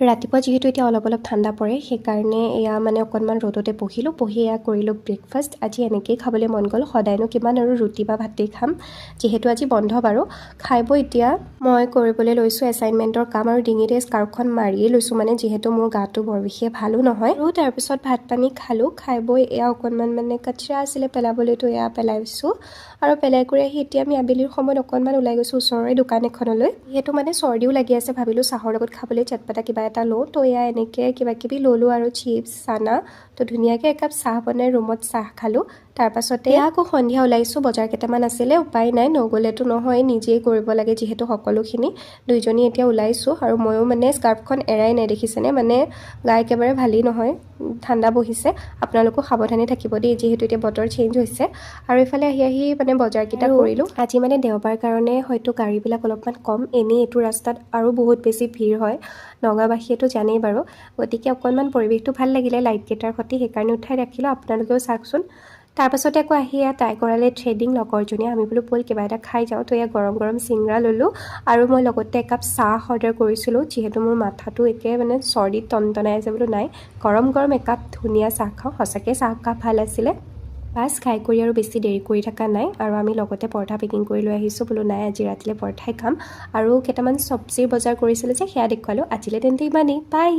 ৰাতিপুৱা যিহেতু এতিয়া অলপ অলপ ঠাণ্ডা পৰে সেইকাৰণে এয়া মানে অকণমান ৰ'দতে বহিলোঁ, বহি এয়া কৰিলোঁ ব্ৰেকফাষ্ট। আজি এনেকেই খাবলৈ মন গ'ল, সদায়নো কিমান আৰু ৰুটি বা ভাতেই খাম, যিহেতু আজি বন্ধ বাৰু। খাই বৈ এতিয়া মই কৰিবলৈ লৈছোঁ এছাইনমেণ্টৰ কাম, আৰু ডিঙিতে স্কাৰ্ফখন মাৰিয়ে লৈছোঁ মানে, যিহেতু মোৰ গাটো বৰ বিশেষ ভালো নহয়। আৰু তাৰপিছত ভাত পানী খালোঁ, খাই বৈ এয়া অকণমান মানে কাচৰা আছিলে পেলাবলৈতো এয়া পেলাইছোঁ। আৰু পেলাই কৰি আহি এতিয়া আমি আবেলিৰ সময়ত অকণমান ওলাই গৈছোঁ ওচৰৰে দোকান এখনলৈ। যিহেতু মানে চৰ্দিও লাগি আছে, ভাবিলোঁ চাহৰ লগত খাবলৈ চটপটা কিবা এটা লওঁ, তো এয়া এনেকৈ কিবা কিবি ল'লোঁ আৰু চিপছ চানা। তো ধুনীয়াকৈ একাপ চাহ বনাই ৰুমত চাহ খালোঁ। তাৰপাছতে আকৌ সন্ধিয়া ওলাইছোঁ, বজাৰ কেইটামান আছিলে, উপায় নাই নগ'লেতো নহয়, নিজেই কৰিব লাগে যিহেতু সকলোখিনি। দুইজনী এতিয়া ওলাইছোঁ, আৰু ময়ো মানে স্কাৰ্ফখন এৰাই নাই দেখিছেনে, মানে গা একেবাৰে ভালেই নহয়, ঠাণ্ডা বহিছে। আপোনালোকো সাৱধানে থাকিব দেই, যিহেতু এতিয়া বতৰ চেঞ্জ হৈছে। আৰু এইফালে আহি মানে বজাৰকেইটা কৰিলোঁ। আজি মানে দেওবাৰ কাৰণে হয়তো গাড়ীবিলাক অলপমান কম, এনেই এইটো ৰাস্তাত আৰু বহুত বেছি ভিৰ হয়, নগাঁওবাসীয়েতো জানেই বাৰু। গতিকে অকণমান পৰিৱেশটো ভাল লাগিলে লাইটকেইটাৰ সৈতে, সেইকাৰণে উঠাই ৰাখিলোঁ, আপোনালোকেও চাওকচোন। তাৰপাছতে আকৌ আহি এয়া তাই কৰালে থ্ৰেডিং লগৰজনীয়ে, আমি বোলো ব'ল কিবা এটা খাই যাওঁ। তো এয়া গৰম গৰম চিংৰা ল'লোঁ, আৰু মই লগতে একাপ চাহ অৰ্ডাৰ কৰিছিলোঁ, যিহেতু মোৰ মাথাটো একে মানে চৰ্দিত টনটনাই আছে। বোলো নাই, গৰম গৰম একাপ ধুনীয়া চাহ খাওঁ। সঁচাকৈ চাহকাপ ভাল আছিলে। বাছ খাই কৰি আৰু বেছি দেৰি কৰি থকা নাই, আৰু আমি লগতে পৰঠা পেকিং কৰি লৈ আহিছোঁ। বোলো নাই আজি ৰাতিলৈ পৰঠাই খাম, আৰু কেইটামান চব্জিৰ বজাৰ কৰিছিলোঁ যে সেয়া দেখুৱালোঁ। আজিলৈ তেন্তে ইমানেই, বাই।